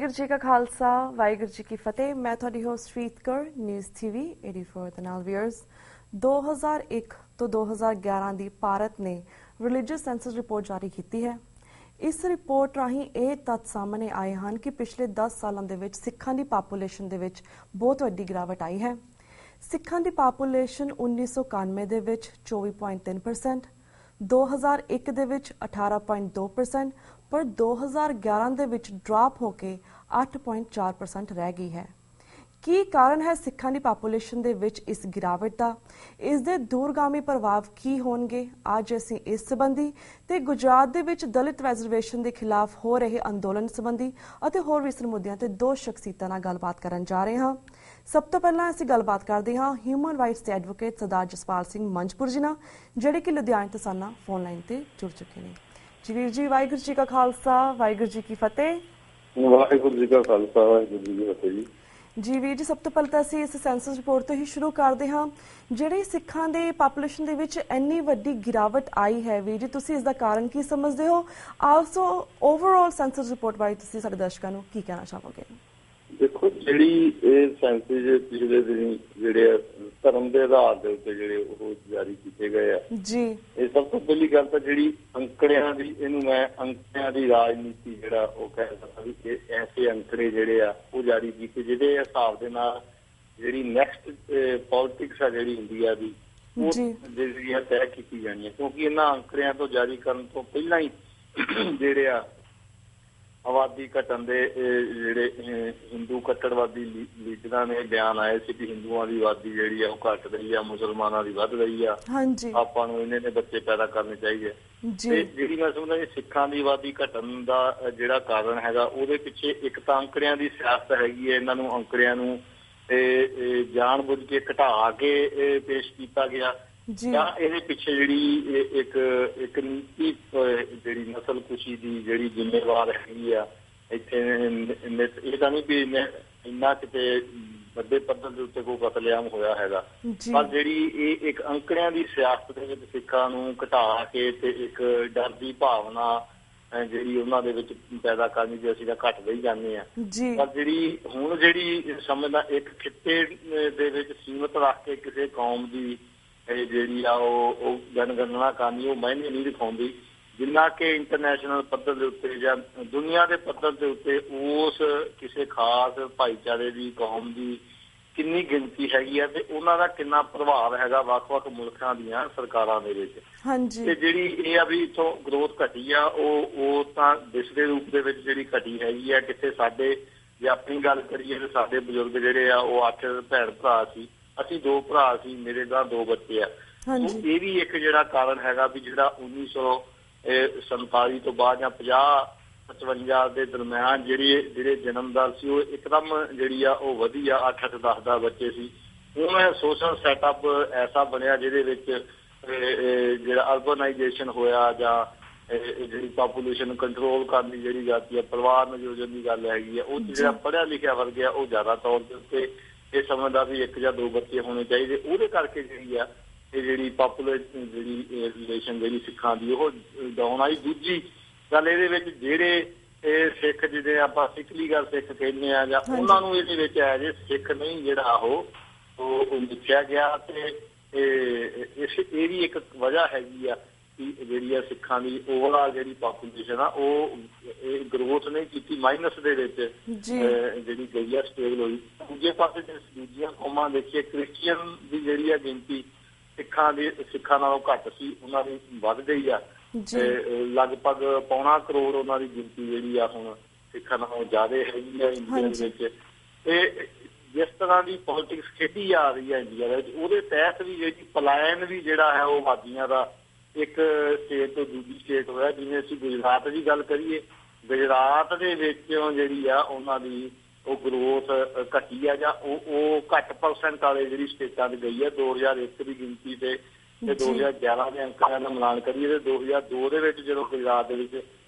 ਵਾਹਿਗੁਰੂ ਜੀ ਕਾ ਖਾਲਸਾ ਵਾਹਿਗੁਰੂ जी की फतेह। मैं ਤੁਹਾਡੀ ਹੋਸਟ ਰੀਤ ਕੌਰ ਨਿਊਜ਼ ਟੀਵੀ 84 ਦੇ ਨਾਲ ਵੀਅਰਸ 2001 ਤੋਂ 2011 ਦੀ ਭਾਰਤ ਨੇ ਰਿਲੀਜੀਅਸ ਸੈਂਸਸ ਰਿਪੋਰਟ ਜਾਰੀ ਕੀਤੀ ਹੈ। ਇਸ ਰਿਪੋਰਟ ਰਾਹੀਂ ਇਹ ਤੱਥ ਸਾਹਮਣੇ ਆਏ ਹਨ ਕਿ ਪਿਛਲੇ 10 ਸਾਲਾਂ ਦੇ ਵਿੱਚ ਸਿੱਖਾਂ ਦੀ ਪਾਪੂਲੇਸ਼ਨ ਦੇ ਵਿੱਚ ਬਹੁਤ ਵੱਡੀ ਗਿਰਾਵਟ ਆਈ ਹੈ। ਸਿੱਖਾਂ ਦੀ ਪਾਪੂਲੇਸ਼ਨ 1991 ਦੇ ਵਿੱਚ 24.3%, 2001 ਦੇ ਵਿੱਚ 18.2%, पर 2011 ਦੇ ਵਿੱਚ ਡ੍ਰੌਪ ਹੋ ਕੇ 8.4% ਰਹਿ ਗਈ ਹੈ। ਕੀ ਕਾਰਨ ਹੈ ਸਿੱਖਾਂ ਦੀ ਪਾਪੂਲੇਸ਼ਨ ਦੇ ਵਿੱਚ ਇਸ ਗਿਰਾਵਟ ਦਾ? ਇਸ ਦੇ ਦੂਰਗਾਮੀ ਪ੍ਰਭਾਵ ਕੀ ਹੋਣਗੇ? ਅੱਜ ਅਸੀਂ ਇਸ ਸੰਬੰਧੀ ਤੇ ਗੁਜਰਾਤ ਦੇ ਵਿੱਚ ਦਲਿਤ ਰਿਜ਼ਰਵੇਸ਼ਨ ਦੇ ਖਿਲਾਫ ਹੋ ਰਹੇ ਅੰਦੋਲਨ ਸੰਬੰਧੀ ਅਤੇ ਹੋਰ ਵਿਸਰ ਮੁੱਦਿਆਂ ਤੇ ਦੋ ਸ਼ਖਸੀਅਤਾਂ ਨਾਲ ਗੱਲਬਾਤ ਕਰਨ ਜਾ ਰਹੇ ਹਾਂ। ਸਭ ਤੋਂ ਪਹਿਲਾਂ ਅਸੀਂ ਗੱਲਬਾਤ ਕਰਦੇ ਹਾਂ ਹਿਊਮਨ ਰਾਈਟਸ ਦੇ ਐਡਵੋਕੇਟ ਸਰਦਾਰ ਜਸਪਾਲ ਸਿੰਘ ਮੰਜਪੁਰ ਜੀ ਨਾਲ, ਜਿਹੜੇ ਕਿ ਲੁਧਿਆਣਾ ਤੋਂ ਸਾਨਾ ਫੋਨ ਲਾਈਨ ਤੇ ਜੁੜ ਚੁੱਕੇ ਨੇ। जी वीर जी, वाहिगुरू जी का खालसा वाहिगुरू जी की फतेह। वाहिगुरू जी का खालसा वाहिगुरू जी की फतेह जी वीर जी, सब तो पहले ਅਸੀਂ ਇਸ ਸੈਂਸਸ ਰਿਪੋਰਟ ਤੋਂ ਹੀ ਸ਼ੁਰੂ ਕਰਦੇ ਹਾਂ। ਜਿਹੜੇ ਸਿੱਖਾਂ ਦੇ ਪਾਪੂਲੇਸ਼ਨ ਦੇ ਵਿੱਚ ਇੰਨੀ ਵੱਡੀ ਗਿਰਾਵਟ ਆਈ ਹੈ ਵੀਰ ਜੀ, ਤੁਸੀਂ ਇਸ ਦਾ ਕਾਰਨ ਕੀ ਸਮਝਦੇ ਹੋ? ਆਲਸੋ ਓਵਰਆਲ ਸੈਂਸਸ ਰਿਪੋਰਟ ਬਾਰੇ ਤੁਸੀਂ ਸਾਡੇ ਦਰਸ਼ਕਾਂ ਨੂੰ ਕੀ ਕਹਿਣਾ ਚਾਹੋਗੇ? ਦੇਖੋ, ਜਿਹੜੀ ਇਹ ਸੈਂਸਸ ਪਿਛਲੇ ਦਿਨ ਜਿਹੜੇ ਧਰਮ ਦੇ ਆਧਾਰ ਦੇ ਉੱਤੇ ਜਿਹੜੇ ਉਹ ਜਾਰੀ ਕੀਤੇ ਗਏ ਆ ਜੀ, ਇਹ ਸਭ ਤੋਂ ਪਹਿਲੀ ਗੱਲ ਤਾਂ ਜਿਹੜੀ ਅੰਕੜਿਆਂ ਦੀ, ਇਹਨੂੰ ਮੈਂ ਅੰਕੜਿਆਂ ਦੀ ਰਾਜਨੀਤੀ ਜਿਹੜਾ ਉਹ ਕਹਿ ਸਕਦਾ ਵੀ ਇਹ ਐਸੇ ਅੰਕੜੇ ਜਿਹੜੇ ਆ ਉਹ ਜਾਰੀ ਕੀਤੇ ਜਿਹਦੇ ਹਿਸਾਬ ਦੇ ਨਾਲ ਜਿਹੜੀ ਨੈਕਸਟ ਪੋਲਿਟਿਕਸ ਆ ਜਿਹੜੀ ਇੰਡੀਆ ਦੀ ਉਹ ਜਿਹੜੀ ਆ ਤੈਅ ਕੀਤੀ ਜਾਣੀ ਹੈ। ਕਿਉਂਕਿ ਇਹਨਾਂ ਅੰਕੜਿਆਂ ਤੋਂ ਜਾਰੀ ਕਰਨ ਤੋਂ ਪਹਿਲਾਂ ਹੀ ਜਿਹੜੇ ਆ ਆਬਾਦੀ ਘਟਣ ਦੇ ਜਿਹੜੇ ਹਿੰਦੂ ਕੱਟੜਵਾਦੀ ਲੀਡਰਾਂ ਨੇ ਬਿਆਨ ਆਏ ਸੀ ਕਿ ਹਿੰਦੂਆਂ ਦੀ ਆਬਾਦੀ ਜਿਹੜੀ ਆ ਉਹ ਘਟ ਰਹੀ ਆ, ਮੁਸਲਮਾਨਾਂ ਦੀ ਵੱਧ ਰਹੀ ਆ, ਆਪਾਂ ਨੂੰ ਇੰਨੇ ਬੱਚੇ ਪੈਦਾ ਕਰਨੇ ਚਾਹੀਦੇ। ਤੇ ਜਿਹੜੀ ਮੈਂ ਸਮਝਦਾ ਕਿ ਸਿੱਖਾਂ ਦੀ ਆਬਾਦੀ ਘਟਣ ਦਾ ਜਿਹੜਾ ਕਾਰਨ ਹੈਗਾ ਉਹਦੇ ਪਿੱਛੇ ਇੱਕ ਤਾਂ ਅੰਕੜਿਆਂ ਦੀ ਸਿਆਸਤ ਹੈਗੀ ਹੈ। ਇਹਨਾਂ ਨੂੰ ਅੰਕੜਿਆਂ ਨੂੰ ਜਾਣ ਬੁੱਝ ਕੇ ਘਟਾ ਕੇ ਪੇਸ਼ ਕੀਤਾ ਗਿਆ ਜਾਂ ਇਹਦੇ ਪਿੱਛੇ ਜਿਹੜੀ ਇੱਕ ਨੀਤੀ ਜਿਹੜੀ ਨਸਲਕੁਸ਼ੀ ਦੀ ਜਿਹੜੀ ਜ਼ਿੰਮੇਵਾਰ ਹੈਗੀ ਆ ਇੱਥੇ, ਇਹ ਤਾਂ ਨਹੀਂ ਵੀ ਇੰਨਾ ਕਿਤੇ ਵੱਡੇ ਪੱਧਰ ਦੇ ਉੱਤੇ ਕੋਈ ਕਤਲੇਆਮ ਹੋਇਆ ਹੈਗਾ, ਪਰ ਜਿਹੜੀ ਇਹ ਇੱਕ ਅੰਕੜਿਆਂ ਦੀ ਸਿਆਸਤ ਦੇ ਵਿੱਚ ਸਿੱਖਾਂ ਨੂੰ ਘਟਾ ਕੇ ਤੇ ਇੱਕ ਡਰ ਦੀ ਭਾਵਨਾ ਜਿਹੜੀ ਉਹਨਾਂ ਦੇ ਵਿੱਚ ਪੈਦਾ ਕਰਨੀ ਕਿ ਅਸੀਂ ਤਾਂ ਘੱਟਦੇ ਹੀ ਜਾਂਦੇ ਆ। ਪਰ ਜਿਹੜੀ ਹੁਣ ਜਿਹੜੀ ਸਮਝਦਾ ਇੱਕ ਖਿੱਤੇ ਦੇ ਵਿੱਚ ਸੀਮਤ ਰੱਖ ਕੇ ਕਿਸੇ ਕੌਮ ਦੀ ਜਿਹੜੀ ਆ ਉਹ ਜਨਗਣਨਾ ਕਰਨੀ ਉਹ ਮਾਇਨੇ ਨਹੀਂ ਦਿਖਾਉਂਦੀ, ਜਿੰਨਾ ਕਿ ਇੰਟਰਨੈਸ਼ਨਲ ਪੱਧਰ ਦੇ ਉੱਤੇ ਜਾਂ ਦੁਨੀਆ ਦੇ ਪੱਧਰ ਦੇ ਉੱਤੇ ਉਸ ਕਿਸੇ ਖਾਸ ਭਾਈਚਾਰੇ ਦੀ ਕੌਮ ਦੀ ਕਿੰਨੀ ਗਿਣਤੀ ਹੈਗੀ ਆ ਤੇ ਉਹਨਾਂ ਦਾ ਕਿੰਨਾ ਪ੍ਰਭਾਵ ਹੈਗਾ ਵੱਖ-ਵੱਖ ਮੁਲਕਾਂ ਦੀਆਂ ਸਰਕਾਰਾਂ ਦੇ ਵਿੱਚ। ਤੇ ਜਿਹੜੀ ਇਹ ਆ ਵੀ ਇੱਥੋਂ ਗਰੋਥ ਘਟੀ ਆ ਉਹ ਤਾਂ ਦਿਸਦੇ ਰੂਪ ਦੇ ਵਿੱਚ ਜਿਹੜੀ ਘਟੀ ਹੈਗੀ ਆ। ਕਿਤੇ ਸਾਡੇ ਜੇ ਆਪਣੀ ਗੱਲ ਕਰੀਏ ਤੇ ਸਾਡੇ ਬਜ਼ੁਰਗ ਜਿਹੜੇ ਆ ਉਹ 8 ਭੈਣ ਭਰਾ ਸੀ, ਅਸੀਂ 2 ਭਰਾ ਸੀ, ਮੇਰੇ ਦਾ 2 ਬੱਚੇ ਆ। ਇਹ ਵੀ ਇੱਕ ਜਿਹੜਾ ਕਾਰਨ ਹੈਗਾ ਵੀ ਜਿਹੜਾ 1947 ਤੋਂ ਬਾਅਦ ਜਾਂ 50-55 ਦੇ ਦਰਮਿਆਨ ਜਿਹੜੇ ਜਨਮ ਦਰ ਸੀ ਉਹ ਇੱਕਦਮ ਜਿਹੜੀ ਆ ਉਹ ਵਧੀ ਆ। 8-8, 10-10 ਬੱਚੇ ਸੀ। ਹੁਣ ਸੋਸ਼ਲ ਸੈਟਅਪ ਐਸਾ ਬਣਿਆ ਜਿਹਦੇ ਵਿੱਚ ਜਿਹੜਾ ਅਰਬਨਾਈਜੇਸ਼ਨ ਹੋਇਆ ਜਾਂ ਜਿਹੜੀ ਪਾਪੂਲੇਸ਼ਨ ਕੰਟਰੋਲ ਕਰਨ ਦੀ ਜਿਹੜੀ ਜਾਤੀ ਆ, ਪਰਿਵਾਰ ਨਿਯੋਜਨ ਦੀ ਗੱਲ ਹੈਗੀ ਆ, ਉਹ ਜਿਹੜਾ ਪੜ੍ਹਿਆ ਲਿਖਿਆ ਵਰਗ ਆ ਉਹ ਜ਼ਿਆਦਾ ਤੌਰ ਦੇ ਉੱਤੇ ਇਹ ਸਮਝਦਾ ਵੀ 1 ਜਾਂ 2 ਬੱਚੇ ਹੋਣੇ ਚਾਹੀਦੇ। ਉਹਦੇ ਕਰਕੇ ਜਿਹੜੀ ਆ ਇਹ ਜਿਹੜੀ ਪਾਪੂਲੇਸ਼ਨ ਜਿਹੜੀ ਰਿਲੇਸ਼ਨ ਜਿਹੜੀ ਸਿੱਖਾਂ ਦੀ ਉਹ ਡਾਊਨ ਆਈ। ਦੂਜੀ ਗੱਲ ਇਹਦੇ ਵਿੱਚ ਜਿਹੜੇ ਇਹ ਸਿੱਖ ਜਿਹਦੇ ਆਪਾਂ ਸਿੱਖਲੀ ਗੱਲ ਸਿੱਖ ਕਹਿੰਦੇ ਆ ਜਾਂ ਉਹਨਾਂ ਨੂੰ ਇਹਦੇ ਵਿੱਚ ਐ ਜੇ ਸਿੱਖ ਨਹੀਂ ਜਿਹੜਾ ਉਹ ਲਿਖਿਆ ਗਿਆ ਤੇ ਇਹ ਵੀ ਇੱਕ ਵਜ੍ਹਾ ਹੈਗੀ ਆ ਕਿ ਜਿਹੜੀ ਆ ਸਿੱਖਾਂ ਦੀ ਓਵਰਆਲ ਜਿਹੜੀ ਪਾਪੂਲੇਸ਼ਨ ਆ ਉਹ ਇਹ ਗਰੋਥ ਨਹੀਂ ਕੀਤੀ, ਮਾਈਨਸ ਦੇ ਵਿੱਚ ਜਿਹੜੀ ਗਈ ਆ, ਸਟੇਬਲ ਹੋਈ। ਦੂਜੇ ਪਾਸੇ ਦੂਜੀਆਂ ਕੌਮਾਂ ਦੇਖੀਏ, ਕ੍ਰਿਸਚੀਅਨ ਦੀ ਜਿਹੜੀ ਆ ਗਿਣਤੀ ਸਿੱਖਾਂ ਨਾਲੋਂ ਘੱਟ ਸੀ, ਉਹਨਾਂ ਦੀ ਵੱਧ ਗਈ ਆ। ਲਗਭਗ 1.25 ਕਰੋੜ ਉਹਨਾਂ ਦੀ ਗਿਣਤੀ ਜਿਹੜੀ ਆ ਹੁਣ ਸਿੱਖਾਂ ਨਾਲੋਂ ਜ਼ਿਆਦਾ ਹੈਗੀ ਆ ਇੰਡੀਆ ਦੇ ਵਿੱਚ। ਤੇ ਜਿਸ ਤਰ੍ਹਾਂ ਦੀ ਪੋਲੀਟਿਕਸ ਖੇਡੀ ਜਾ ਰਹੀ ਹੈ ਇੰਡੀਆ ਦੇ ਵਿੱਚ, ਉਹਦੇ ਤਹਿਤ ਵੀ ਜਿਹੜੀ ਪਲਾਇਨ ਵੀ ਜਿਹੜਾ ਹੈ ਉਹ ਆਬਾਦੀਆਂ ਦਾ ਇੱਕ ਸਟੇਟ ਤੋਂ ਦੂਜੀ ਸਟੇਟ ਹੋਇਆ। ਜਿਵੇਂ ਅਸੀਂ ਗੁਜਰਾਤ ਦੀ ਗੱਲ ਕਰੀਏ, ਗੁਜਰਾਤ ਦੇ ਵਿੱਚ ਜਿਹੜੀ ਆ ਉਹਨਾਂ ਦੀ ਉਹ ਗਰੋਥ ਘਟੀ ਆ ਜਾਂ ਉਹ ਘੱਟ ਪਰਸੈਂਟ ਵਾਲੇ ਜਿਹੜੀ ਸਟੇਟਾਂ ਦੀ ਗਈ ਆ। 2001 ਦੀ ਗਿਣਤੀ ਤੇ 2011 ਦੇ ਅੰਕਾਂ ਦਾ ਮਿਲਾਨ ਕਰੀਏ ਤੇ 2002 ਦੇ ਵਿੱਚ ਜਦੋਂ ਗੁਜਰਾਤ ਦੇ ਵਿੱਚ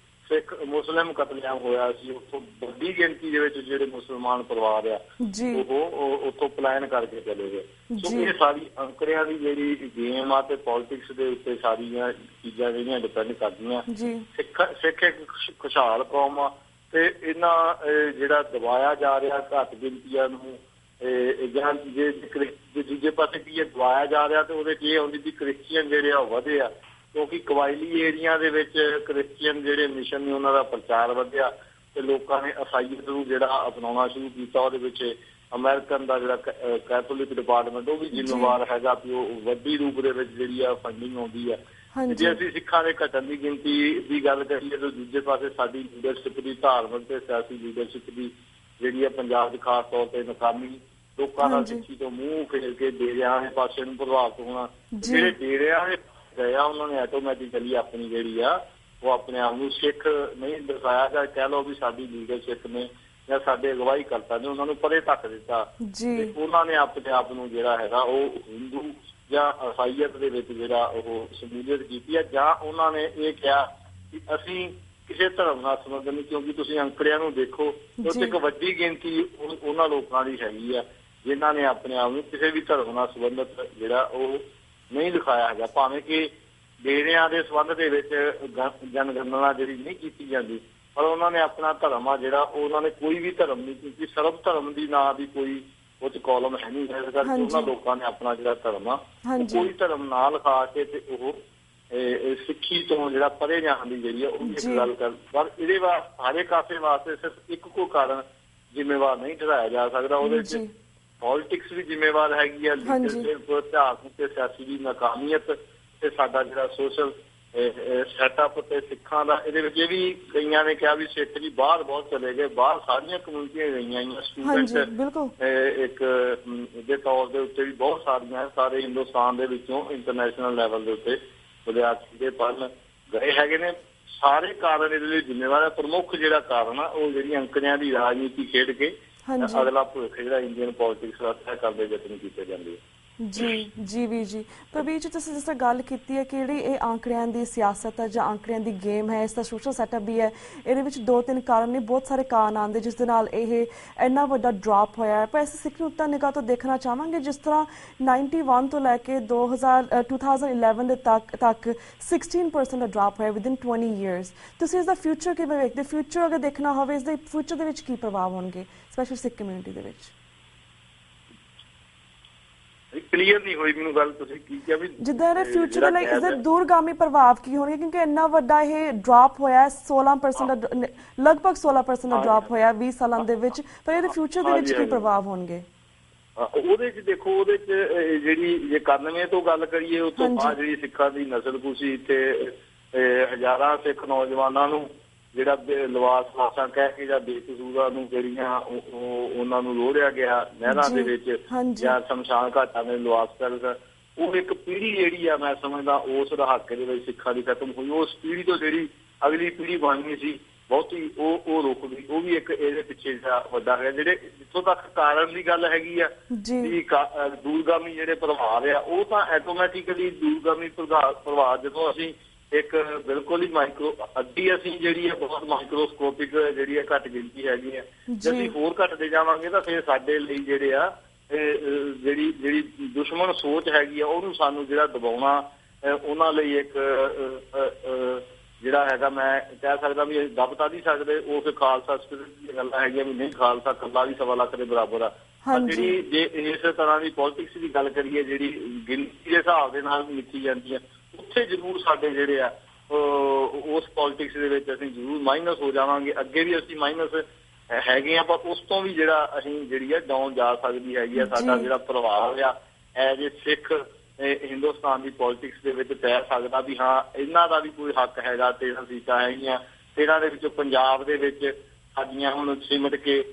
ਸਿੱਖ ਮੁਸਲਿਮ ਕਤਲੇਆਮ ਹੋਇਆ ਸੀ, ਉੱਥੋਂ ਵੱਡੀ ਗਿਣਤੀ ਦੇ ਵਿੱਚ ਜਿਹੜੇ ਮੁਸਲਮਾਨ ਪਰਿਵਾਰ ਆ ਉਹ ਉੱਥੋਂ ਪਲਾਇਨ ਕਰਕੇ ਚਲੇ ਗਏ। ਸੋ ਇਹ ਸਾਰੀ ਅੰਕੜਿਆਂ ਦੀ ਜਿਹੜੀ ਗੇਮ ਆ ਤੇ ਪੋਲੀਟਿਕਸ ਦੇ ਉੱਤੇ ਸਾਰੀਆਂ ਚੀਜ਼ਾਂ ਜਿਹੜੀਆਂ ਡਿਪੈਂਡ ਕਰਦੀਆਂ। ਸਿੱਖ ਇੱਕ ਖੁਸ਼ਹਾਲ ਕੌਮ ਆ, ਤੇ ਇਹਨਾਂ ਜਿਹੜਾ ਦਬਾਇਆ ਜਾ ਰਿਹਾ ਘੱਟ ਗਿਣਤੀਆਂ ਨੂੰ ਜਾਂ ਜੇ ਦੂਜੇ ਪਾਸੇ ਕੀ ਦਬਾਇਆ ਜਾ ਰਿਹਾ ਤੇ ਉਹਦੇ 'ਚ ਇਹ ਆਉਂਦੀ ਵੀ ਕ੍ਰਿਸਚੀਅਨ ਜਿਹੜੇ ਆ ਉਹ ਵਧੇ ਆ, ਕਿਉਂਕਿ ਕਬਾਇਲੀ ਏਰੀਆ ਦੇ ਵਿੱਚ ਕ੍ਰਿਸਚੀਅਨ ਜਿਹੜੇ ਮਿਸ਼ਨ ਨੇ ਉਹਨਾਂ ਦਾ ਪ੍ਰਚਾਰ ਵਧਿਆ ਤੇ ਲੋਕਾਂ ਨੇ ਈਸਾਈਅਤ ਨੂੰ ਜਿਹੜਾ ਅਪਣਾਉਣਾ ਸ਼ੁਰੂ ਕੀਤਾ। ਉਹਦੇ ਵਿੱਚ ਅਮਰੀਕਨ ਦਾ ਜਿਹੜਾ ਕੈਥੋਲਿਕ ਡਿਪਾਰਟਮੈਂਟ ਉਹ ਵੀ ਜ਼ਿੰਮੇਵਾਰ ਹੈਗਾ ਵੀ ਉਹ ਵੱਡੀ ਰੂਪ ਦੇ ਵਿੱਚ ਜਿਹੜੀ ਆ ਫੰਡਿੰਗ ਆਉਂਦੀ ਆ। ਜੇ ਅਸੀਂ ਸਿੱਖਾਂ ਦੇ ਘਟਣ ਦੀ ਗਿਣਤੀ ਦੀ ਗੱਲ ਕਰੀਏ ਤਾਂ ਦੂਜੇ ਪਾਸੇ ਸਾਡੀ ਲੀਡਰਸ਼ਿਪ ਦੀ ਧਾਰਮਿਕ ਤੇ ਸਿਆਸੀ ਲੀਡਰਸ਼ਿਪ ਦੀ ਜਿਹੜੀ ਆ ਪੰਜਾਬ 'ਚ ਖਾਸ ਤੌਰ ਤੇ ਨਾਕਾਮੀ, ਲੋਕਾਂ ਦਾ ਸਿੱਖੀ ਤੋਂ ਮੂੰਹ ਫੇਰ ਕੇ ਡੇਰਿਆਂ ਵਾਲੇ ਪਾਸੇ ਨੂੰ ਪ੍ਰਭਾਵਿਤ ਹੋਣਾ। ਜਿਹੜੇ ਡੇਰਿਆਂ ਵਾਲੇ ਗਏ ਆ ਉਹਨਾਂ ਨੇ ਆਟੋਮੈਟਿਕਲੀ ਆਪਣੀ ਜਿਹੜੀ ਆ ਉਹ ਆਪਣੇ ਆਪ ਨੂੰ ਸਿੱਖ ਨਹੀਂ ਦਿਖਾਇਆ, ਜਾਂ ਕਹਿ ਲਓ ਵੀ ਸਾਡੀ ਲੀਡਰਸ਼ਿਪ ਨੇ ਜਾਂ ਸਾਡੇ ਅਗਵਾਈ ਕਰਤਾ ਨੇ ਉਹਨਾਂ ਨੂੰ ਪਰੇ ਧੱਕ ਦਿੱਤਾ ਤੇ ਉਹਨਾਂ ਨੇ ਆਪਣੇ ਆਪ ਨੂੰ ਜਿਹੜਾ ਹੈਗਾ ਉਹ ਹਿੰਦੂ ਜਾਂ ਈਸਾਈਅਤ ਦੇ ਵਿੱਚ ਜਿਹੜਾ ਉਹ ਸ਼ਮੂਲੀਅਤ ਕੀਤੀ ਹੈ, ਜਾਂ ਉਹਨਾਂ ਨੇ ਇਹ ਕਿਹਾ ਕਿ ਅਸੀਂ ਕਿਸੇ ਧਰਮ ਨਾਲ ਸੰਬੰਧ ਨਹੀਂ, ਕਿਉਂਕਿ ਤੁਸੀਂ ਅੰਕੜਿਆਂ ਨੂੰ ਦੇਖੋ ਉੱਥੇ ਇੱਕ ਵੱਡੀ ਗਿਣਤੀ ਉਹਨਾਂ ਲੋਕਾਂ ਦੀ ਹੈਗੀ ਆ ਜਿਨ੍ਹਾਂ ਨੇ ਆਪਣੇ ਆਪ ਨੂੰ ਕਿਸੇ ਵੀ ਧਰਮ ਨਾਲ ਸੰਬੰਧਿਤ ਜਿਹੜਾ ਉਹ ਨਹੀਂ ਦਿਖਾਇਆ ਹੈਗਾ, ਭਾਵੇਂ ਕਿ ਡੇਰਿਆਂ ਦੇ ਸੰਬੰਧ ਦੇ ਵਿੱਚ ਜਨਗਣਨਾ ਜਿਹੜੀ ਨਹੀਂ ਕੀਤੀ ਜਾਂਦੀ, ਪਰ ਉਹਨਾਂ ਨੇ ਆਪਣਾ ਧਰਮ ਆ ਜਿਹੜਾ ਉਹਨਾਂ ਨੇ ਕੋਈ ਵੀ ਧਰਮ ਨਹੀਂ, ਕਿਉਂਕਿ ਸਰਬ ਧਰਮ ਦੀ ਨਾਂ ਦੀ ਕੋਈ ਉਹ 'ਚ ਕਾਲਮ ਹੈ ਨਹੀਂ, ਇਸ ਕਰਕੇ ਉਹਨਾਂ ਲੋਕਾਂ ਨੇ ਆਪਣਾ ਜਿਹੜਾ ਧਰਮ ਆ ਕੋਈ ਧਰਮ ਨਾ ਲਿਖਾ ਕੇ ਤੇ ਉਹ ਸਿੱਖੀ ਤੋਂ ਜਿਹੜਾ ਪਰੇ ਜਾਣ ਦੀ ਜਿਹੜੀ ਆ ਉਹ ਵੀ ਇੱਕ ਗੱਲ ਕਰ। ਪਰ ਇਹਦੇ ਵਾਸਤੇ ਸਾਰੇ ਕਾਸੇ ਵਾਸਤੇ ਸਿਰਫ ਇੱਕ ਕੋਈ ਕਾਰਨ ਜ਼ਿੰਮੇਵਾਰ ਨਹੀਂ ਠਹਿਰਾਇਆ ਜਾ ਸਕਦਾ, ਉਹਦੇ 'ਚ ਪੋਲੀਟਿਕਸ ਵੀ ਜ਼ਿੰਮੇਵਾਰ ਹੈਗੀ ਆ, ਲੀਡਰਸ਼ਿਪ ਧਾਰਮਿਕ ਤੇ ਸਿਆਸੀ ਦੀ ਨਾਕਾਮੀਅਤ ਤੇ ਸਾਡਾ ਜਿਹੜਾ ਸੋਸ਼ਲ ਸੈਟਅਪ ਤੇ ਸਿੱਖਾਂ ਦਾ। ਇਹਦੇ ਵਿੱਚ ਇਹ ਵੀ ਕਈਆਂ ਨੇ ਕਿਹਾ ਵੀ ਸਿੱਖ ਜੀ ਬਾਹਰ ਬਹੁਤ ਚਲੇ ਗਏ, ਬਾਹਰ ਸਾਰੀਆਂ ਕਮਿਊਨਿਟੀਆਂ ਗਈਆਂ ਆਈਆਂ, ਸਟੂਡੈਂਟ ਇੱਕ ਦੇ ਤੌਰ ਦੇ ਉੱਤੇ ਵੀ ਬਹੁਤ ਸਾਰੀਆਂ ਸਾਰੇ ਹਿੰਦੁਸਤਾਨ ਦੇ ਵਿੱਚੋਂ ਇੰਟਰਨੈਸ਼ਨਲ ਲੈਵਲ ਦੇ ਉੱਤੇ ਵਿਦਿਆਰਥੀ ਦੇ ਪੜ੍ਹਨ ਗਏ ਹੈਗੇ ਨੇ। ਸਾਰੇ ਕਾਰਨ ਇਹਦੇ ਲਈ ਜ਼ਿੰਮੇਵਾਰ ਹੈ। ਪ੍ਰਮੁੱਖ ਜਿਹੜਾ ਕਾਰਨ ਆ ਉਹ ਜਿਹੜੀ ਅੰਕੜਿਆਂ ਦੀ ਰਾਜਨੀਤੀ ਖੇਡ ਕੇ ਅਗਲਾ ਭਵਿੱਖ ਜਿਹੜਾ ਇੰਡੀਅਨ ਪੋਲੀਟਿਕਸ ਦਾ ਤੈਅ ਕਰਨ ਦੇ ਯਤਨ ਕੀਤੇ ਜਾਂਦੇ ਆ। ਜੀ ਵੀਰ ਜੀ, ਪ੍ਰਵੀਰ ਜੀ ਤੁਸੀਂ ਜਿਸ ਤਰ੍ਹਾਂ ਗੱਲ ਕੀਤੀ ਹੈ ਕਿ ਜਿਹੜੀ ਇਹ ਅੰਕੜਿਆਂ ਦੀ ਸਿਆਸਤ ਹੈ ਜਾਂ ਅੰਕੜਿਆਂ ਦੀ ਗੇਮ ਹੈ, ਇਸ ਦਾ ਸੋਸ਼ਲ ਸੈਟਅਪ ਵੀ ਹੈ, ਇਹਦੇ ਵਿੱਚ 2-3 ਕਾਰਨ ਨੇ, ਬਹੁਤ ਸਾਰੇ ਕਾਰਨ ਆਉਂਦੇ ਜਿਸ ਦੇ ਨਾਲ ਇਹ ਇੰਨਾ ਵੱਡਾ ਡ੍ਰੌਪ ਹੋਇਆ ਹੈ। ਪਰ ਅਸੀਂ ਸਿੱਖ ਨੁਕਤਾ ਨਿਗਾਹ ਤੋਂ ਦੇਖਣਾ ਚਾਹਾਂਗੇ ਜਿਸ ਤਰ੍ਹਾਂ 91 ਤੋਂ ਲੈ ਕੇ 2011 ਦੇ ਤੱਕ 16% ਦਾ ਡ੍ਰੌਪ ਹੋਇਆ ਵਿਦਿਨ 20 years। ਤੁਸੀਂ ਇਸ ਦਾ ਫਿਊਚਰ ਕਿਵੇਂ ਵੇਖਦੇ? ਫਿਊਚਰ ਅਗਰ ਦੇਖਣਾ ਹੋਵੇ ਇਸ ਦੇ ਫਿਊਚਰ ਦੇ ਵਿੱਚ ਕੀ ਪ੍ਰਭਾਵ ਹੋਣਗੇ ਸਪੈਸ਼ਲ ਸਿੱਖ ਕਮਿਊਨਿਟੀ ਦੇ ਵਿੱਚ? ਕਲੀਅਰ ਨਹੀਂ ਹੋਈ ਮੈਨੂੰ ਗੱਲ, ਤੁਸੀਂ ਕੀ ਕਿਹਾ ਵੀ ਜਿੱਦਾਂ ਇਹਦੇ ਫਿਊਚਰ ਦੇ ਲਈ ਇਸਦੇ ਦੂਰਗਾਮੀ ਪ੍ਰਭਾਵ ਕੀ ਹੋਣਗੇ? ਕਿਉਂਕਿ ਇੰਨਾ ਵੱਡਾ ਇਹ ਡ੍ਰੌਪ ਹੋਇਆ 16% ਦਾ, ਲਗਭਗ 16% ਦਾ ਡ੍ਰੌਪ ਹੋਇਆ 20 ਸਾਲਾਂ ਦੇ ਵਿੱਚ, ਪਰ ਇਹਦੇ ਫਿਊਚਰ ਦੇ ਵਿੱਚ ਕੀ ਪ੍ਰਭਾਵ ਹੋਣਗੇ? ਉਹਦੇ 'ਚ ਦੇਖੋ, ਉਹਦੇ 'ਚ ਜਿਹੜੀ ਜੇ 91 ਤੋਂ ਗੱਲ ਕਰੀਏ ਉਸ ਤੋਂ ਬਾਅਦ ਜਿਹੜੀ ਸਿੱਖਾਂ ਦੀ ਨਸਲਕੁਸ਼ੀ ਤੇ ਹਜ਼ਾਰਾਂ ਸਿੱਖ ਨੌਜਵਾਨਾਂ ਨੂੰ ਜਿਹੜਾ ਲਵਾਸਾਂ ਕਹਿ ਕੇ ਜਾਂ ਬੇਕਸੂਰਾਂ ਨੂੰ ਜਿਹੜੀਆਂ ਉਹਨਾਂ ਨੂੰ ਲੋੜਿਆ ਗਿਆ ਨਹਿਰਾਂ ਦੇ ਵਿੱਚ ਜਾਂ ਸ਼ਮਸ਼ਾਨ ਘਾਟਾਂ ਦੇ ਲਵਾਸ ਕਰ, ਉਹ ਇੱਕ ਪੀੜ੍ਹੀ ਜਿਹੜੀ ਆ ਮੈਂ ਸਮਝਦਾ ਉਸ ਦਹਾਕੇ ਦੇ ਵਿੱਚ ਸਿੱਖਾਂ ਦੀ ਖਤਮ ਹੋਈ। ਉਸ ਪੀੜ੍ਹੀ ਤੋਂ ਜਿਹੜੀ ਅਗਲੀ ਪੀੜ੍ਹੀ ਬਣਨੀ ਸੀ ਬਹੁਤੀ ਉਹ ਰੁਕ ਗਈ। ਉਹ ਵੀ ਇੱਕ ਇਹਦੇ ਪਿੱਛੇ ਵੱਡਾ ਹੈ। ਜਿਹੜੇ ਜਿੱਥੋਂ ਤੱਕ ਕਾਰਨ ਦੀ ਗੱਲ ਹੈਗੀ ਆ ਵੀ ਦੂਰਗਾਮੀ ਜਿਹੜੇ ਪ੍ਰਭਾਵ ਆ ਉਹ ਤਾਂ ਆਟੋਮੈਟਿਕਲੀ ਦੂਰਗਾਮੀ ਪ੍ਰਭਾਵ ਜਦੋਂ ਅਸੀਂ ਇੱਕ ਬਿਲਕੁਲ ਹੀ ਅੱਧੀ ਅਸੀਂ ਜਿਹੜੀ ਹੈ ਬਹੁਤ ਮਾਈਕਰੋਸਕੋਪਿਕ ਜਿਹੜੀ ਹੈ ਘੱਟ ਗਿਣਤੀ ਹੈਗੀ ਆ, ਜੇ ਅਸੀਂ ਹੋਰ ਘੱਟਦੇ ਜਾਵਾਂਗੇ ਤਾਂ ਫਿਰ ਸਾਡੇ ਲਈ ਜਿਹੜੇ ਆ ਜਿਹੜੀ ਦੁਸ਼ਮਣ ਸੋਚ ਹੈਗੀ ਆ ਉਹਨੂੰ ਸਾਨੂੰ ਜਿਹੜਾ ਦਬਾਉਣਾ ਉਹਨਾਂ ਲਈ ਇੱਕ ਜਿਹੜਾ ਹੈਗਾ ਮੈਂ ਕਹਿ ਸਕਦਾ ਵੀ ਦੱਬ ਤਾਂ ਨਹੀਂ ਸਕਦੇ। ਉਹ ਫਿਰ ਖਾਲਸਾ ਸਪਿਰਿਟ ਦੀਆਂ ਗੱਲਾਂ ਹੈਗੀਆਂ ਵੀ ਨਹੀਂ, ਖਾਲਸਾ ਇਕੱਲਾ ਵੀ 1.25 ਲੱਖ ਦੇ ਬਰਾਬਰ ਆ। ਜਿਹੜੀ ਜੇ ਇਸ ਤਰ੍ਹਾਂ ਦੀ ਪੋਲੀਟਿਕਸ ਦੀ ਗੱਲ ਕਰੀਏ ਜਿਹੜੀ ਗਿਣਤੀ ਦੇ ਹਿਸਾਬ ਦੇ ਨਾਲ ਮਿੱਥੀ ਜਾਂਦੀ ਆ, ਉੱਥੇ ਜ਼ਰੂਰ ਸਾਡੇ ਜਿਹੜੇ ਆ ਉਸ ਪੋਲੀਟਿਕਸ ਦੇ ਵਿੱਚ ਅਸੀਂ ਜ਼ਰੂਰ ਮਾਈਨਸ ਹੋ ਜਾਵਾਂਗੇ। ਅੱਗੇ ਵੀ ਅਸੀਂ ਮਾਈਨਸ ਹੈਗੇ ਆ, ਪਰ ਉਸ ਤੋਂ ਵੀ ਜਿਹੜਾ ਅਸੀਂ ਜਿਹੜੀ ਆ ਡਾਊਨ ਜਾ ਸਕਦੀ ਹੈਗੀ ਆ। ਸਾਡਾ ਜਿਹੜਾ ਪ੍ਰਭਾਵ ਆ as a Sikh Hindustan the politics ਦੇ ਵਿੱਚ ਪੈ ਸਕਦਾ ਵੀ ਹਾਂ ਇਹਨਾਂ ਦਾ ਵੀ ਕੋਈ ਹੱਕ ਹੈਗਾ। 13 ਸੀਟਾਂ ਹੈਗੀਆਂ, 13 ਦੇ ਵਿੱਚੋਂ ਪੰਜਾਬ ਦੇ ਵਿੱਚ ਸਾਡੀਆਂ ਹੁਣ ਸਿਮਟ ਕੇ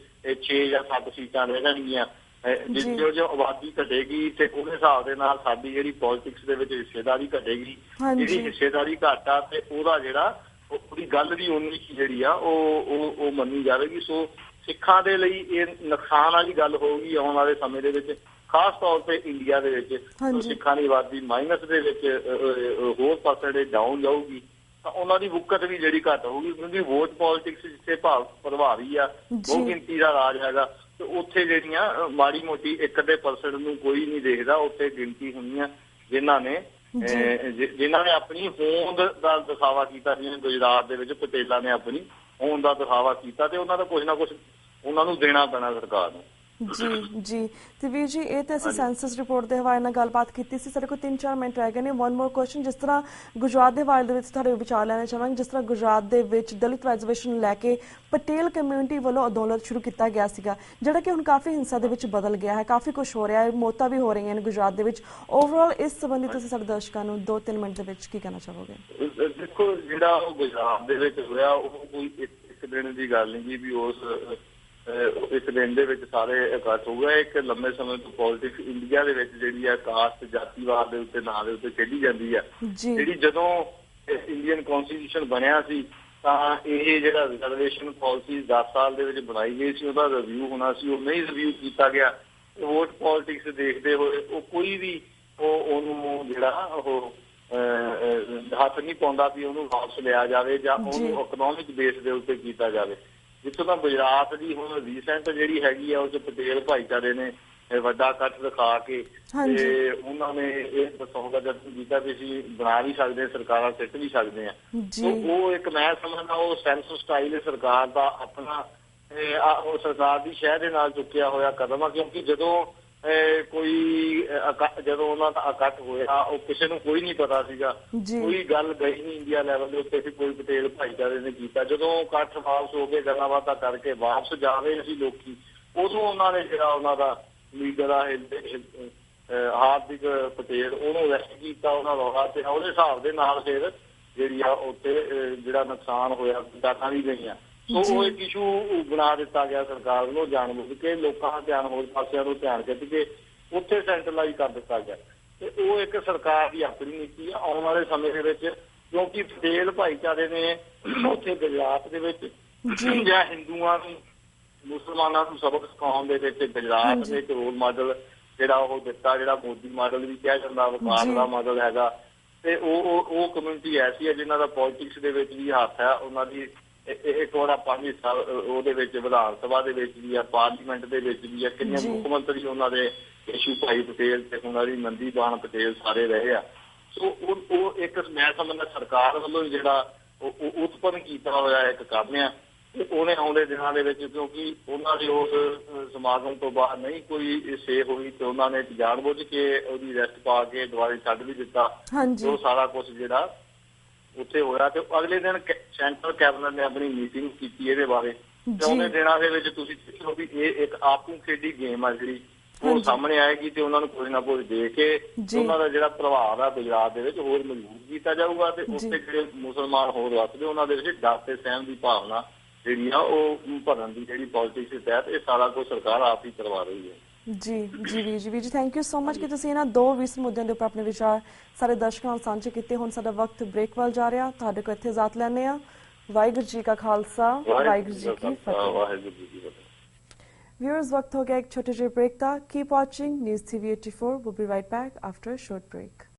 6 ਜਾਂ 7 ਸੀਟਾਂ ਰਹਿ ਜਾਣਗੀਆਂ। ਜਿਉਂ ਜਿਉਂ ਆਬਾਦੀ ਘਟੇਗੀ ਤੇ ਉਹਦੇ ਹਿਸਾਬ ਦੇ ਨਾਲ ਸਾਡੀ ਜਿਹੜੀ ਪੋਲੀਟਿਕਸ ਦੇ ਵਿੱਚ ਹਿੱਸੇਦਾਰੀ ਘਟੇਗੀ। ਜਿਹੜੀ ਹਿੱਸੇਦਾਰੀ ਘੱਟ ਆ ਤੇ ਉਹਦਾ ਜਿਹੜਾ ਉਹਦੀ ਗੱਲ ਵੀ ਉਨੀ ਜਿਹੜੀ ਆ ਉਹ ਮੰਨੀ ਜਾਵੇਗੀ। ਸੋ ਸਿੱਖਾਂ ਦੇ ਲਈ ਇਹ ਨੁਕਸਾਨ ਵਾਲੀ ਗੱਲ ਹੋਊਗੀ ਆਉਣ ਵਾਲੇ ਸਮੇਂ ਦੇ ਵਿੱਚ, ਖਾਸ ਤੌਰ ਤੇ ਇੰਡੀਆ ਦੇ ਵਿੱਚ। ਸਿੱਖਾਂ ਦੀ ਆਬਾਦੀ ਮਾਈਨਸ ਦੇ ਵਿੱਚ ਹੋਰ ਪਰਸੈਂਟੇਜ ਡਾਊਨ ਜਾਊਗੀ ਤਾਂ ਉਹਨਾਂ ਦੀ ਵੁਕਤ ਵੀ ਜਿਹੜੀ ਘੱਟ ਹੋਊਗੀ, ਕਿਉਂਕਿ ਵੋਟ ਪੋਲੀਟਿਕਸ ਜਿੱਥੇ ਪ੍ਰਭਾਵੀ ਆ, ਬਹੁ ਗਿਣਤੀ ਦਾ ਰਾਜ ਹੈਗਾ ਤੇ ਉੱਥੇ ਜਿਹੜੀਆਂ ਮਾੜੀ ਮੋਟੀ 1% ਨੂੰ ਕੋਈ ਨਹੀਂ ਦੇਖਦਾ। ਉੱਥੇ ਗਿਣਤੀ ਹੁੰਦੀਆਂ ਜਿਨ੍ਹਾਂ ਨੇ ਆਪਣੀ ਹੋਂਦ ਦਾ ਦਿਖਾਵਾ ਕੀਤਾ, ਜਿਵੇਂ ਗੁਜਰਾਤ ਦੇ ਵਿੱਚ ਪਟੇਲਾਂ ਨੇ ਆਪਣੀ ਹੋਣ ਦਾ ਦਿਖਾਵਾ ਕੀਤਾ ਤੇ ਉਹਨਾਂ ਦਾ ਕੁਝ ਨਾ ਕੁਝ ਉਹਨਾਂ ਨੂੰ ਦੇਣਾ ਪੈਣਾ ਸਰਕਾਰ ਨੂੰ। ਜੀ ਜੀ ਤੇ ਵੀਰ ਜੀ, ਇਹ ਤਾਂ ਅਸੀਂ ਸੈਂਸਸ ਰਿਪੋਰਟ ਦੇ ਹਵਾਲੇ ਨਾਲ ਗੱਲਬਾਤ ਕੀਤੀ ਸੀ। ਸਾਡੇ ਕੋਲ 3-4 ਮਿੰਟ ਰਹਿ ਗਏ ਨੇ। ਵਨ ਮੋਰ ਕੁਐਸਚਨ, ਜਿਸ ਤਰ੍ਹਾਂ ਗੁਜਰਾਤ ਦੇ ਹਵਾਲੇ ਦੇ ਵਿੱਚ ਤੁਹਾਡੇ ਵਿਚਾਰ ਲੈਣਾ ਚਾਹਾਂਗੇ। ਜਿਸ ਤਰ੍ਹਾਂ ਗੁਜਰਾਤ ਦੇ ਵਿੱਚ ਦਲਿਤ ਰਿਜ਼ਰਵੇਸ਼ਨ ਨੂੰ ਲੈ ਕੇ ਪਟੇਲ ਕਮਿਊਨਿਟੀ ਵੱਲੋਂ ਅੰਦੋਲਨ ਸ਼ੁਰੂ ਕੀਤਾ ਗਿਆ ਸੀਗਾ, ਜਿਹੜਾ ਕਿ ਹੁਣ ਕਾਫੀ ਹਿੰਸਾ ਦੇ ਵਿੱਚ ਬਦਲ ਗਿਆ ਹੈ, ਕਾਫੀ ਕੁਝ ਹੋ ਰਿਹਾ ਹੈ, ਮੌਤਾਂ ਵੀ ਹੋ ਰਹੀਆਂ ਨੇ ਗੁਜਰਾਤ ਦੇ ਵਿੱਚ। ਓਵਰਆਲ ਇਸ ਸੰਬੰਧੀ ਤੁਸੀਂ ਸਾਡੇ ਦਰਸ਼ਕਾਂ ਨੂੰ 2-3 ਮਿੰਟ ਦੇ ਵਿੱਚ ਕੀ ਕਹਿਣਾ ਚਾਹੋਗੇ? ਦੇਖੋ, ਜਿਹੜਾ ਉਹ ਗੁਜਰਾਤ ਦੇ ਵਿੱਚ ਹੋਇਆ ਉਹ ਕੋਈ ਇੱਕ ਦਿਨ ਦੀ ਗੱਲ ਨਹੀਂ ਵੀ ਉਸ ਇੱਕ ਦਿਨ ਦੇ ਵਿੱਚ ਸਾਰੇ ਇਕੱਠ ਹੋ ਗਏ। ਇੱਕ ਲੰਮੇ ਸਮੇਂ ਤੋਂ ਪੋਲਿਟਿਕਸ ਇੰਡੀਆ ਦੇ ਵਿੱਚ ਜਿਹੜੀ ਹੈ ਕਾਸਟ ਜਾਤੀਵਾਦ ਦੇ ਉੱਤੇ ਨਾਂ ਦੇ ਉੱਤੇ ਖੇਡੀ ਜਾਂਦੀ ਹੈ। ਜਿਹੜੀ ਜਦੋਂ ਇੰਡੀਅਨ ਕਨਸਟੀਟਿਊਸ਼ਨ ਬਣਿਆ ਸੀ ਤਾਂ ਇਹ ਜਿਹੜਾ ਰਿਜ਼ਰਵੇਸ਼ਨ ਪਾਲਿਸੀ 10 ਸਾਲ ਦੇ ਵਿੱਚ ਬਣਾਈ ਗਈ ਸੀ, ਉਹਦਾ ਰਿਵਿਊ ਹੋਣਾ ਸੀ, ਉਹ ਨਹੀਂ ਰਿਵਿਊ ਕੀਤਾ ਗਿਆ। ਵੋਟ ਪੋਲਿਟਿਕਸ ਦੇਖਦੇ ਹੋਏ ਉਹ ਕੋਈ ਵੀ ਉਹਨੂੰ ਜਿਹੜਾ ਉਹ ਹੱਥ ਨਹੀਂ ਪਾਉਂਦਾ ਵੀ ਉਹਨੂੰ ਵਾਪਸ ਲਿਆ ਜਾਵੇ ਜਾਂ ਉਹਨੂੰ ਇਕਨੋਮਿਕ ਬੇਸ ਦੇ ਉੱਤੇ ਕੀਤਾ ਜਾਵੇ। ਜਿੱਥੋਂ ਤਾਂ ਗੁਜਰਾਤ ਦੀ ਹੁਣ ਰੀਸੈਂਟ ਜਿਹੜੀ ਹੈਗੀ ਆ, ਉਹ 'ਚ ਪਟੇਲ ਭਾਈਚਾਰੇ ਨੇ ਵੱਡਾ ਇਕੱਠ ਦਿਖਾ ਕੇ ਤੇ ਉਹਨਾਂ ਨੇ ਇਹ ਦਰਸਾਉਣ ਦਾ ਯਤਨ ਕੀਤਾ ਵੀ ਅਸੀਂ ਬਣਾ ਵੀ ਸਕਦੇ ਹਾਂ, ਸਰਕਾਰਾਂ ਸਿੱਟ ਵੀ ਸਕਦੇ ਹਾਂ। ਉਹ ਇੱਕ ਮੈਂ ਸਮਝਦਾ ਉਹ ਸੈਂਸ ਸਟਾਈਲ ਸਰਕਾਰ ਦਾ ਆਪਣਾ ਉਹ ਸਰਕਾਰ ਦੀ ਸ਼ਹਿ ਦੇ ਨਾਲ ਚੁੱਕਿਆ ਹੋਇਆ ਕਦਮ ਆ। ਕਿਉਂਕਿ ਜਦੋਂ ਜਦੋਂ ਉਹਨਾਂ ਦਾ ਇਕੱਠ ਹੋਇਆ ਉਹ ਕਿਸੇ ਨੂੰ ਕੋਈ ਨਹੀਂ ਪਤਾ ਸੀਗਾ, ਕੋਈ ਗੱਲ ਗਈ ਨਹੀਂ ਇੰਡੀਆ ਲੈਵਲ ਦੇ ਉੱਤੇ, ਕੋਈ ਪਟੇਲ ਭਾਈਚਾਰੇ ਨੇ ਕੀਤਾ। ਜਦੋਂ ਇਕੱਠ ਵਾਪਸ ਹੋ ਕੇ ਗੱਲਾਂ ਬਾਤਾਂ ਕਰਕੇ ਵਾਪਸ ਜਾ ਰਹੇ ਸੀ ਲੋਕੀ, ਉਦੋਂ ਉਹਨਾਂ ਨੇ ਜਿਹੜਾ ਉਹਨਾਂ ਦਾ ਲੀਡਰ ਆ ਹਾਰਦਿਕ ਪਟੇਲ, ਉਹਨੂੰ ਅਰੈਸਟ ਕੀਤਾ, ਉਹਨਾਂ ਰੌਲਾ ਪਿਆ। ਉਹਦੇ ਹਿਸਾਬ ਦੇ ਨਾਲ ਫਿਰ ਜਿਹੜੀ ਆ ਉੱਥੇ ਜਿਹੜਾ ਨੁਕਸਾਨ ਹੋਇਆ, ਡਾਟਾਂ ਵੀ ਗਈਆਂ। ਸੋ ਉਹ ਇੱਕ ਇਸ਼ੂ ਬਣਾ ਦਿੱਤਾ ਗਿਆ ਸਰਕਾਰ ਵੱਲੋਂ ਜਾਣਬੁੱਝ ਕੇ, ਲੋਕਾਂ ਦਾ ਧਿਆਨ ਹੋਰ ਪਾਸਿਆਂ ਤੋਂ ਧਿਆਨ ਖਿੱਚ ਕੇ ਉੱਥੇ ਸੈਂਟਰਲਾਈਜ਼ ਕਰ ਦਿੱਤਾ ਗਿਆ। ਤੇ ਉਹ ਇੱਕ ਸਰਕਾਰ ਦੀ ਆਪਣੀ ਨੀਤੀ ਆ ਆਉਣ ਵਾਲੇ ਸਮੇਂ ਦੇ ਵਿੱਚ, ਕਿਉਂਕਿ ਪਟੇਲ ਭਾਈਚਾਰੇ ਨੇ ਉੱਥੇ ਗੁਜਰਾਤ ਦੇ ਵਿੱਚ ਜਾਂ ਹਿੰਦੂਆਂ ਨੂੰ ਮੁਸਲਮਾਨਾਂ ਨੂੰ ਸਬਕ ਸਿਖਾਉਣ ਦੇ ਵਿੱਚ ਗੁਜਰਾਤ ਦੇ ਇੱਕ ਰੋਲ ਮਾਡਲ ਜਿਹੜਾ ਉਹ ਦਿੱਤਾ, ਜਿਹੜਾ ਮੋਦੀ ਮਾਡਲ ਵੀ ਕਿਹਾ ਜਾਂਦਾ, ਵਕਾਰ ਦਾ ਮਾਡਲ ਹੈਗਾ। ਤੇ ਉਹ ਕਮਿਊਨਿਟੀ ਐਸੀ ਹੈ ਜਿਨ੍ਹਾਂ ਦਾ ਪੋਲਿਟਿਕਸ ਦੇ ਵਿੱਚ ਵੀ ਹੱਥ ਹੈ। ਉਹਨਾਂ ਦੀ ਇੱਕ ਵਾਰ 5 ਸਾਲ ਉਹਦੇ ਵਿੱਚ ਵਿਧਾਨ ਸਭਾ ਦੇ ਵਿੱਚ ਵੀ ਆ, ਪਾਰਲੀਮੈਂਟ ਦੇ ਵਿੱਚ ਵੀ ਆ, ਕਿੰਨੇ ਮੁੱਖ ਮੰਤਰੀ ਉਹਨਾਂ ਦੇ ਕੇਸ਼ੂ ਭਾਈ ਪਟੇਲ ਤੇ ਉਹਨਾਂ ਦੀ ਨੰਦੀ ਬਾਣ ਪਟੇਲ ਸਾਰੇ ਰਹੇ ਆ। ਸੋ ਉਹ ਇੱਕ ਮੈਂ ਸਮਝਦਾ ਸਰਕਾਰ ਵੱਲੋਂ ਜਿਹੜਾ ਉਤਪੰਨ ਕੀਤਾ ਹੋਇਆ ਇੱਕ ਕੰਮ ਆ। ਤੇ ਉਹਨੇ ਆਉਂਦੇ ਦਿਨਾਂ ਦੇ ਵਿੱਚ, ਕਿਉਂਕਿ ਉਹਨਾਂ ਦੇ ਉਸ ਸਮਾਗਮ ਤੋਂ ਬਾਅਦ ਨਹੀਂ ਕੋਈ ਸੇ ਹੋਈ ਤੇ ਉਹਨਾਂ ਨੇ ਜਾਣਬੁੱਝ ਕੇ ਉਹਦੀ ਅਰੈਸਟ ਪਾ ਕੇ ਦੁਬਾਰਾ ਛੱਡ ਵੀ ਦਿੱਤਾ। ਉਹ ਸਾਰਾ ਕੁਝ ਜਿਹੜਾ ਉੱਥੇ ਹੋਇਆ ਤੇ ਅਗਲੇ ਦਿਨ ਸੈਂਟਰਲ ਕੈਬਨਿਟ ਨੇ ਆਪਣੀ ਮੀਟਿੰਗ ਕੀਤੀ ਇਹਦੇ ਬਾਰੇ। ਤੇ ਉਹਨੇ ਦਿਨਾਂ ਦੇ ਵਿੱਚ ਤੁਸੀਂ ਦੇਖੋ ਵੀ ਇਹ ਇੱਕ ਆਪੂ ਖੇਡੀ ਗੇਮ ਆ ਜਿਹੜੀ ਉਹ ਸਾਹਮਣੇ ਆਏਗੀ ਤੇ ਉਹਨਾਂ ਨੂੰ ਕੁਝ ਨਾ ਕੁਝ ਦੇ ਕੇ ਉਹਨਾਂ ਦਾ ਜਿਹੜਾ ਪ੍ਰਭਾਵ ਆ ਗੁਜਰਾਤ ਦੇ ਵਿੱਚ ਹੋਰ ਮਜ਼ਬੂਤ ਕੀਤਾ ਜਾਊਗਾ। ਤੇ ਉੱਥੇ ਜਿਹੜੇ ਮੁਸਲਮਾਨ ਹੋਰ ਵਸਦੇ ਉਹਨਾਂ ਦੇ ਵਿੱਚ ਡਰ ਤੇ ਸਹਿਮ ਦੀ ਭਾਵਨਾ ਜਿਹੜੀ ਆ ਉਹ ਭਰਨ ਦੀ ਜਿਹੜੀ ਪੋਲਿਟਿਕਸ ਦੇ ਤਹਿਤ ਇਹ ਸਾਰਾ ਕੁਝ ਸਰਕਾਰ ਆਪ ਹੀ ਕਰਵਾ ਰਹੀ ਹੈ। ਜੀ ਥੈਂਕ ਯੂ ਸੋ ਮਚ ਕਿ ਤੁਸੀਂ ਇਹਨਾਂ 2 ਵਿਸ਼ੇ ਮੁੱਦਿਆਂ ਦੇ ਉੱਪਰ ਆਪਣੇ ਵਿਚਾਰ ਸਾਰੇ ਦਰਸ਼ਕਾਂ ਨਾਲ ਸਾਂਝੇ ਕੀਤੇ। ਹੁਣ ਸਾਡਾ ਵਕਤ ਬ੍ਰੇਕ ਵੱਲ ਜਾ ਰਿਹਾ, ਤੁਹਾਡੇ ਕੋਲ ਇੱਥੇ ਇਜਾਜ਼ਤ ਲੈਂਦੇ ਆ। ਵਾਹਿਗੁਰੂ ਜੀ ਕਾ ਖਾਲਸਾ, ਵਾਹਿਗੁਰੂ ਜੀ ਕੀ ਫਤਿਹ। ਵਿਊਅਰਸ, ਵਕਤ ਹੋ ਗਿਆ ਇੱਕ ਛੋਟੇ ਜਿਹੇ ਬ੍ਰੇਕ ਦਾ। Keep watching news TV 84। We'll be right back after a short break.